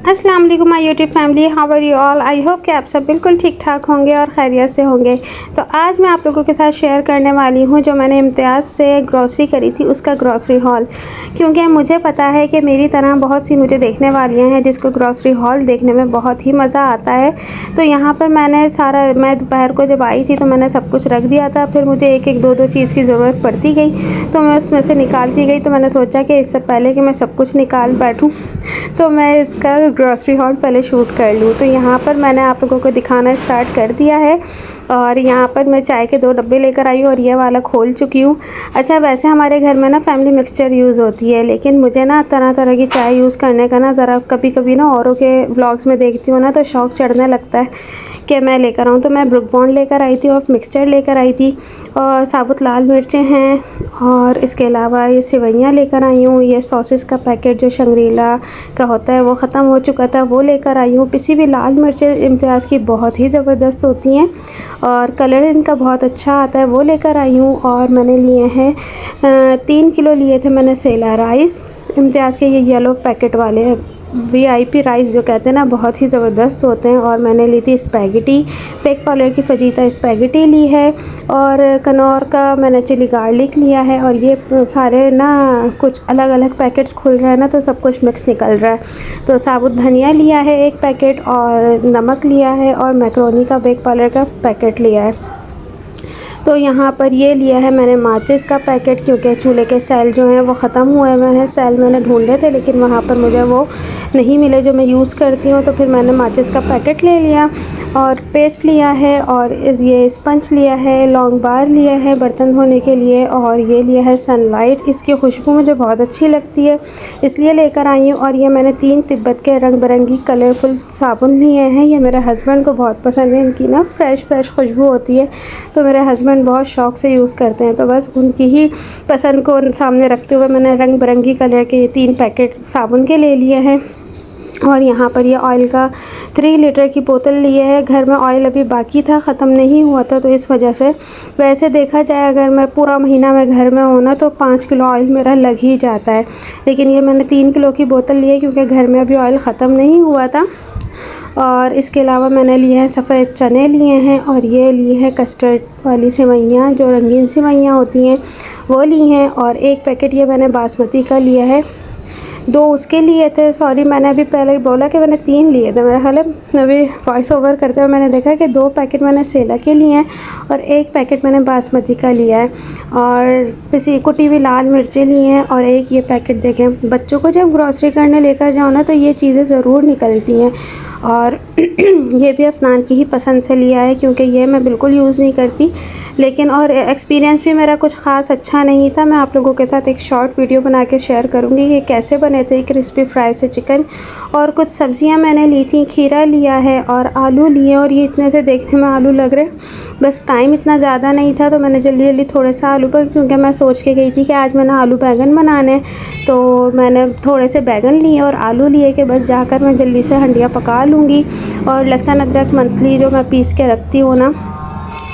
अस्सलाम वालेकुम my YouTube family, how are you all. I hope कि आप सब बिल्कुल ठीक ठाक होंगे और खैरियत से होंगे। तो आज मैं आप लोगों के साथ शेयर करने वाली हूँ जो मैंने इम्तियाज़ से ग्रॉसरी करी थी उसका ग्रॉसरी हॉल। क्योंकि मुझे पता है कि मेरी तरह बहुत सी मुझे देखने वालियाँ हैं जिसको ग्रॉसरी हॉल देखने में बहुत ही मज़ा आता है। तो यहाँ पर मैं दोपहर को जब आई थी तो मैंने सब कुछ रख दिया था। फिर मुझे एक एक दो दो चीज़ की ज़रूरत पड़ती गई तो मैं उसमें से निकालती गई। तो मैंने सोचा कि इससे पहले कि मैं सब कुछ निकाल बैठूँ तो मैं इसका ग्रॉसरी हॉल पहले शूट कर लूँ। तो यहाँ पर मैंने आप लोगों को दिखाना स्टार्ट कर दिया है और यहाँ पर मैं चाय के 2 डब्बे लेकर आई हूँ और ये वाला खोल चुकी हूँ। अच्छा, वैसे हमारे घर में ना फैमिली मिक्सचर यूज़ होती है, लेकिन मुझे ना तरह तरह की चाय यूज़ करने का ना ज़रा कभी कभी ना औरों के व्लॉग्स में देखती हूँ ना तो शौक़ चढ़ने लगता है कि मैं लेकर आऊँ। तो मैं ब्रुक बॉन्ड लेकर आई थी और मिक्सचर लेकर आई थी और साबुत लाल मिर्चें हैं और इसके अलावा ये सेवइयाँ लेकर आई हूँ। ये सॉसेस का पैकेट जो शंग्रीला का होता है वो ख़त्म हो चुका था, वो लेकर आई हूँ। पिसी हुई लाल मिर्चें इम्तियाज़ की बहुत ही ज़बरदस्त होती हैं और कलर इनका बहुत अच्छा आता है, वो लेकर आई हूँ। और मैंने लिए हैं 3 किलो लिए थे मैंने सेला राइस इम्तियाज़ के, ये येलो पैकेट वाले VIP राइस जो कहते हैं ना, बहुत ही ज़बरदस्त होते हैं। और मैंने ली थी स्पैगेटी, पेक पाउडर की फजीता स्पैगेटी ली है और कनौर का मैंने चिली गार्लिक लिया है। और ये सारे ना कुछ अलग अलग पैकेट्स खुल रहे हैं ना तो सब कुछ मिक्स निकल रहा है। तो साबुत धनिया लिया है 1 पैकेट और नमक लिया है और मैक्रोनी का बेक पाउडर का पैकेट लिया है। तो यहाँ पर ये लिया है मैंने माचिस का पैकेट, क्योंकि चूल्हे के सेल जो हैं वो ख़त्म हुए हुए हैं। सेल मैंने ढूंढे थे लेकिन वहाँ पर मुझे वो नहीं मिले जो मैं यूज़ करती हूँ, तो फिर मैंने माचिस का पैकेट ले लिया और पेस्ट लिया है और ये स्पंज लिया है, लॉन्ग बार लिया है बर्तन धोने के लिए और ये लिया है सनलाइट। इसकी खुशबू मुझे बहुत अच्छी लगती है इसलिए लेकर आई हूँ। और ये मैंने 3 तिब्बत के रंग बिरंगी कलरफुल साबुन लिए हैं, ये मेरे हस्बैंड को बहुत पसंद है। इनकी ना फ्रेश खुशबू होती है तो मेरे हस्बैंड बहुत शौक़ से यूज़ करते हैं, तो बस उनकी ही पसंद को सामने रखते हुए मैंने रंग बिरंगी कलर के ये 3 पैकेट साबुन के ले लिए हैं। और यहाँ पर ये ऑयल का 3 लीटर की बोतल लिए है। घर में ऑयल अभी बाकी था, ख़त्म नहीं हुआ था, तो इस वजह से वैसे देखा जाए अगर मैं पूरा महीना में घर में हूँ ना तो 5 किलो ऑयल मेरा लग ही जाता है। लेकिन ये मैंने 3 किलो की बोतल ली है क्योंकि घर में अभी ऑयल ख़त्म नहीं हुआ था। और इसके अलावा मैंने लिए हैं सफ़ेद चने लिए हैं और ये लिए हैं कस्टर्ड वाली सेवइयाँ जो रंगीन सेवइयाँ होती हैं वो ली हैं। और 1 पैकेट ये मैंने बासमती का लिया है, 2 उसके लिए थे। सॉरी, मैंने अभी पहले बोला कि मैंने 3 लिए थे, मेरा ख्याल है अभी वॉइस ओवर करते हुए मैंने देखा कि 2 पैकेट मैंने सेला के लिए हैं और 1 पैकेट मैंने बासमती का लिया है। और पिसी कुटी हुई लाल मिर्चें ली हैं और 1 ये पैकेट देखें। बच्चों को जब ग्रॉसरी करने लेकर जाओ ना तो ये चीज़ें ज़रूर निकलती हैं। और ये भी अफनान की ही पसंद से लिया है क्योंकि ये मैं बिल्कुल यूज़ नहीं करती, लेकिन और एक्सपीरियंस भी मेरा कुछ ख़ास अच्छा नहीं था। मैं आप लोगों के साथ एक शॉर्ट वीडियो बना के शेयर करूँगी कि कैसे बने थे क्रिस्पी फ्राई से चिकन। और कुछ सब्ज़ियाँ मैंने ली थी, खीरा लिया है और आलू लिए और ये इतने से देखने में आलू लग रहे, बस टाइम इतना ज़्यादा नहीं था तो मैंने जल्दी जल्दी थोड़े सा आलू पर, क्योंकि मैं सोच के गई थी कि आज मैंने आलू बैंगन बनाने, तो मैंने थोड़े से बैंगन लिए और आलू लिए कि बस जाकर मैं जल्दी से हंडिया पका लूँगी। और लहसुन अदरक मंथली जो मैं पीस के रखती हूँ ना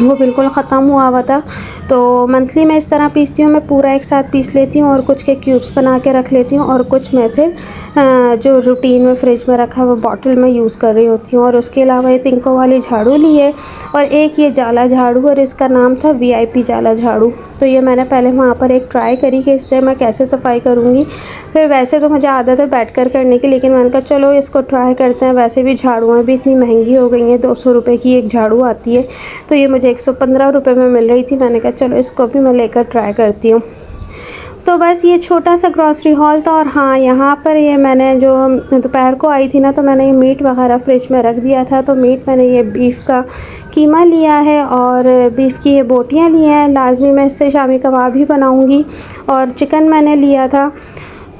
वो बिल्कुल ख़त्म हुआ था, तो मंथली मैं इस तरह पीसती हूँ, मैं पूरा एक साथ पीस लेती हूँ और कुछ के क्यूब्स बना के रख लेती हूँ और कुछ मैं फिर जो रूटीन में फ्रिज में रखा वो बॉटल में यूज़ कर रही होती हूँ। और उसके अलावा ये तिनकों वाली झाड़ू ली है और 1 ये जाला झाड़ू और इसका नाम था VIP जाला झाड़ू। तो ये मैंने पहले वहाँ पर एक ट्राई करी कि इससे मैं कैसे सफाई करूँगी। फिर वैसे तो मुझे आदत है बैठ कर करने की, लेकिन मैंने कहा चलो इसको ट्राई करते हैं। वैसे भी झाड़ुआँ भी इतनी महंगी हो गई हैं, 200 रुपये की एक झाड़ू आती है, तो ये मुझे 115 रुपये में मिल रही थी। मैंने कहा चलो इसको भी मैं लेकर ट्राई करती हूँ। तो बस ये छोटा सा ग्रॉसरी हॉल था। और हाँ, यहाँ पर ये मैंने जो दोपहर को आई थी ना तो मैंने ये मीट वगैरह फ्रिज में रख दिया था। तो मीट मैंने ये बीफ का कीमा लिया है और बीफ की ये बोटियाँ ली हैं, लाजमी मैं इससे शामी कबाब भी बनाऊँगी। और चिकन मैंने लिया था।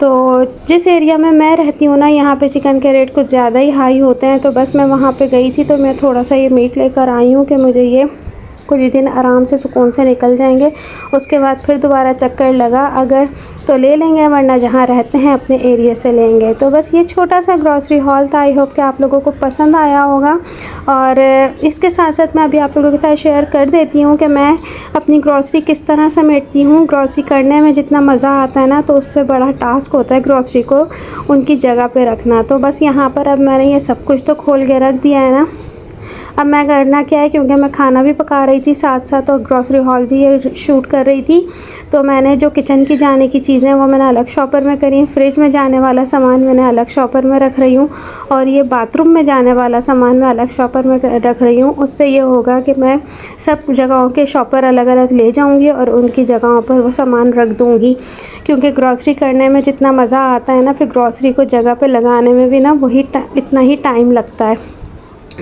तो जिस एरिया में मैं रहती हूँ ना यहाँ पे चिकन के रेट कुछ ज़्यादा ही हाई होते हैं, तो बस मैं वहाँ पे गई थी तो मैं थोड़ा सा ये मीट लेकर आई हूँ कि मुझे ये कुछ दिन आराम से सुकून से निकल जाएंगे। उसके बाद फिर दोबारा चक्कर लगा अगर तो ले लेंगे, वरना जहाँ रहते हैं अपने एरिया से लेंगे। तो बस ये छोटा सा ग्रॉसरी हॉल था। आई होप कि आप लोगों को पसंद आया होगा। और इसके साथ साथ मैं अभी आप लोगों के साथ शेयर कर देती हूँ कि मैं अपनी ग्रॉसरी किस तरह समेटती हूँ। ग्रॉसरी करने में जितना मज़ा आता है ना, तो उससे बड़ा टास्क होता है ग्रॉसरी को उनकी जगह पे रखना। तो बस यहाँ पर अब मैंने ये सब कुछ तो खोल के रख दिया है ना। अब मैं करना क्या है, क्योंकि मैं खाना भी पका रही थी साथ साथ और ग्रॉसरी हॉल भी ये शूट कर रही थी, तो मैंने जो किचन की जाने की चीज़ें वो मैंने अलग शॉपर में करी। फ्रिज में जाने वाला सामान मैंने अलग शॉपर में रख रही हूँ, और ये बाथरूम में जाने वाला सामान मैं अलग शॉपर में रख रही हूँ। उससे ये होगा कि मैं सब जगहों के शॉपर अलग अलग ले जाऊँगी और उनकी जगहों पर वो सामान रख दूँगी। क्योंकि ग्रॉसरी करने में जितना मज़ा आता है ना, फिर ग्रॉसरी को जगह पर लगाने में भी ना वही इतना ही टाइम लगता है।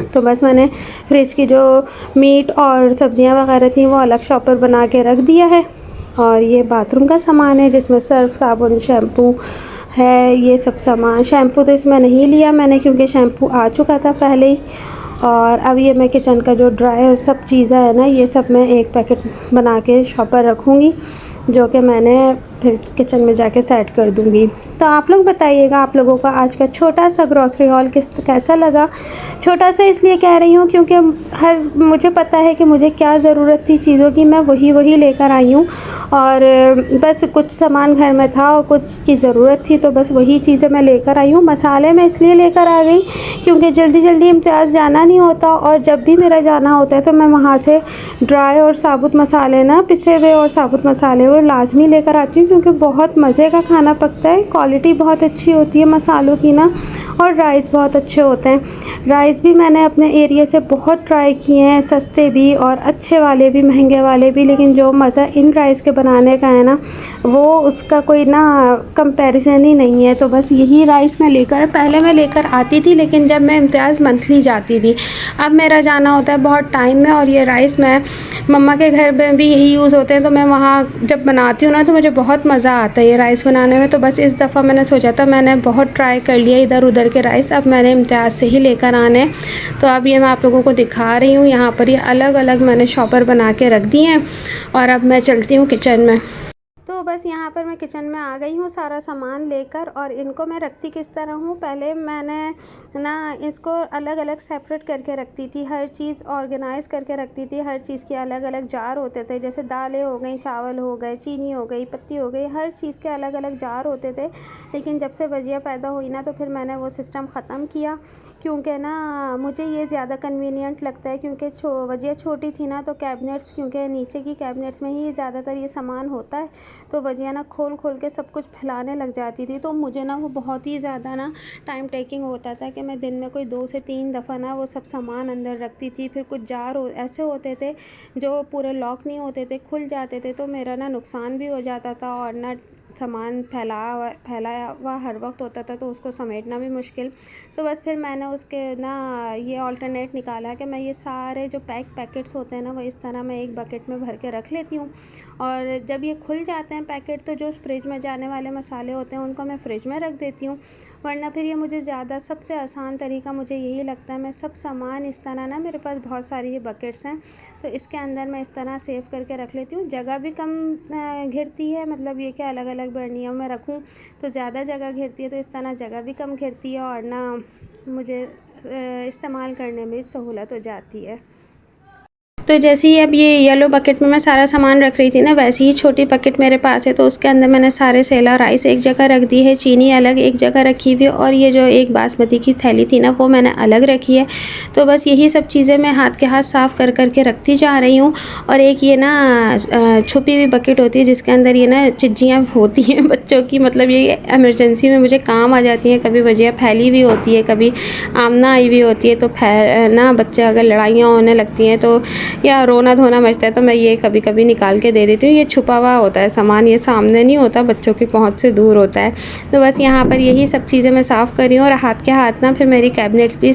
तो बस मैंने फ्रिज की जो मीट और सब्ज़ियाँ वगैरह थी वो अलग शॉपर बना के रख दिया है। और ये बाथरूम का सामान है जिसमें सर्फ़, साबुन, शैम्पू है। ये सब सामान, शैम्पू तो इसमें नहीं लिया मैंने क्योंकि शैम्पू आ चुका था पहले ही। और अब ये मैं किचन का जो ड्राई सब चीज़ें है ना, ये सब मैं एक पैकेट बना के शॉपर रखूँगी, जो कि मैंने फिर किचन में जाके सेट कर दूँगी। तो आप लोग बताइएगा आप लोगों का आज का छोटा सा ग्रॉसरी हॉल कैसा लगा। छोटा सा इसलिए कह रही हूँ क्योंकि मुझे पता है कि मुझे क्या ज़रूरत थी चीज़ों की, मैं वही लेकर आई हूँ। और बस कुछ सामान घर में था और कुछ की ज़रूरत थी, तो बस वही चीज़ें मैं लेकर आई हूँ। मसाले मैं इसलिए लेकर आ गई क्योंकि जल्दी इम्तियाज़ जाना नहीं होता, और जब भी मेरा जाना होता है तो मैं वहाँ से ड्राई और साबुत मसाले ना, पिसे हुए और साबुत मसाले वो लाजमी लेकर आती हूँ, क्योंकि बहुत मज़े का खाना पकता है। क्वालिटी बहुत अच्छी होती है मसालों की ना, और राइस बहुत अच्छे होते हैं। राइस भी मैंने अपने एरिया से बहुत ट्राई किए हैं, सस्ते भी और अच्छे वाले भी, महंगे वाले भी, लेकिन जो मज़ा इन राइस के बनाने का है ना, वो उसका कोई ना कंपैरिजन ही नहीं है। तो बस यही राइस मैं पहले मैं लेकर आती थी, लेकिन जब मैं इम्तियाज़ मंथली जाती थी। अब मेरा जाना होता है बहुत टाइम में, और ये राइस मैं मम्मा के घर में भी यही यूज़ होते हैं, तो मैं वहाँ जब बनाती हूँ ना तो मुझे बहुत मज़ा आता है ये राइस बनाने में। तो बस इस दफ़ा मैंने सोचा था, मैंने बहुत ट्राई कर लिया इधर उधर के राइस, अब मैंने इम्तियाज़ से ही लेकर आने। तो अब ये मैं आप लोगों को दिखा रही हूँ। यहाँ पर ये अलग अलग मैंने शॉपर बना के रख दिए हैं, और अब मैं चलती हूँ किचन में। तो बस यहाँ पर मैं किचन में आ गई हूँ सारा सामान लेकर, और इनको मैं रखती किस तरह हूँ, पहले मैंने ना इसको अलग अलग सेपरेट करके रखती थी, हर चीज़ ऑर्गेनाइज़ करके रखती थी। हर चीज़ के अलग अलग जार होते थे, जैसे दालें हो गई, चावल हो गए, चीनी हो गई, पत्ती हो गई, हर चीज़ के अलग अलग जार होते थे। लेकिन जब से वजिया पैदा हुई ना, तो फिर मैंने वो सिस्टम ख़त्म किया, क्योंकि ना मुझे ये ज़्यादा कन्वीनियंट लगता है। क्योंकि वजिया छोटी थी ना, तो कैबिनेट्स, क्योंकि नीचे की कैबिनेट्स में ही ज़्यादातर ये सामान होता है, तो वजिया ना खोल के सब कुछ फैलाने लग जाती थी। तो मुझे ना वो बहुत ही ज़्यादा ना टाइम टेकिंग होता था कि मैं दिन में कोई 2 से 3 दफ़ा ना वो सब सामान अंदर रखती थी। फिर कुछ जार ऐसे होते थे जो पूरे लॉक नहीं होते थे, खुल जाते थे, तो मेरा ना नुकसान भी हो जाता था, और ना सामान फैलाया हुआ हर वक्त होता था, तो उसको समेटना भी मुश्किल। तो बस फिर मैंने उसके ना ये अल्टरनेट निकाला कि मैं ये सारे जो पैकेट्स होते हैं ना, वो इस तरह मैं एक बकेट में भर के रख लेती हूँ, और जब ये खुल जाते हैं पैकेट, तो जो फ्रिज में जाने वाले मसाले होते हैं उनको मैं फ्रिज में रख देती हूँ। वरना फिर ये मुझे ज़्यादा सबसे आसान तरीका मुझे यही लगता है। मैं सब सामान इस तरह ना, मेरे पास बहुत सारी ये बकेट्स हैं, तो इसके अंदर मैं इस तरह सेव करके रख लेती हूँ। जगह भी कम घिरती है, मतलब ये कि अलग अलग बर्नियों में रखूँ तो ज़्यादा जगह घिरती है, तो इस तरह जगह भी कम घिरती है, और ना मुझे इस्तेमाल करने में सहूलत हो जाती है। तो जैसे ही अब ये येलो बकेट में मैं सारा सामान रख रही थी ना, वैसे ही छोटी बकेट मेरे पास है, तो उसके अंदर मैंने सारे सेला राइस एक जगह रख दी है, चीनी अलग एक जगह रखी हुई है, और ये जो एक बासमती की थैली थी ना, वो मैंने अलग रखी है। तो बस यही सब चीज़ें मैं हाथ के हाथ साफ़ कर के रखती जा रही हूँ। और एक ये ना छुपी हुई बकेट होती है जिसके अंदर ये ना चिज्जियाँ होती हैं बच्चों की, मतलब ये इमरजेंसी में मुझे काम आ जाती हैं। कभी वजिया फैली हुई होती है, कभी आमना आई हुई होती है, तो ना बच्चे अगर लड़ाइयाँ होने लगती हैं तो या रोना धोना मचता है, तो मैं ये कभी कभी निकाल के दे देती हूँ। ये छुपा हुआ होता है सामान, ये सामने नहीं होता, बच्चों की पहुँच से दूर होता है। तो बस यहाँ पर यही सब चीज़ें मैं साफ़ कर रही हूँ, और हाथ के हाथ ना फिर मेरी कैबिनेट्स भी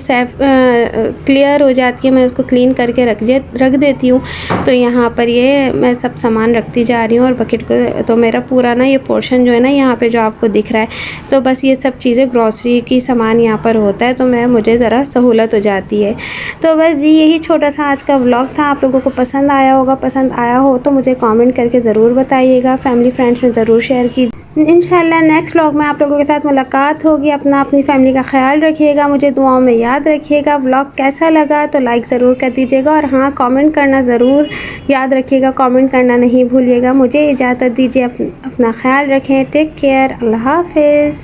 क्लियर हो जाती है, मैं उसको क्लीन करके रख देती हूँ। तो यहाँ पर ये मैं सब सामान रखती जा रही हूँ, और बकेट को तो मेरा पूरा ना ये पोर्शन जो है ना यहाँ पे जो आपको दिख रहा है, तो बस ये सब चीज़ें ग्रॉसरी की सामान यहाँ पर होता है, तो मुझे ज़रा सहूलत हो जाती है। तो बस जी यही छोटा सा आज का व्लॉग था। आप लोगों को पसंद आया होगा। पसंद आया हो तो मुझे कमेंट करके ज़रूर बताइएगा, फैमिली फ्रेंड्स में ज़रूर शेयर कीजिए। इंशाल्लाह नेक्स्ट व्लॉग में आप लोगों के साथ मुलाकात होगी। अपनी फैमिली का ख्याल रखिएगा, मुझे दुआओं में याद रखिएगा। व्लॉग कैसा लगा तो लाइक ज़रूर कर दीजिएगा और हाँ, कमेंट करना ज़रूर याद रखिएगा, कमेंट करना नहीं भूलिएगा। मुझे इजाज़त दीजिए, अपना ख्याल रखें। टेक केयर, अल्लाह हाफिज़।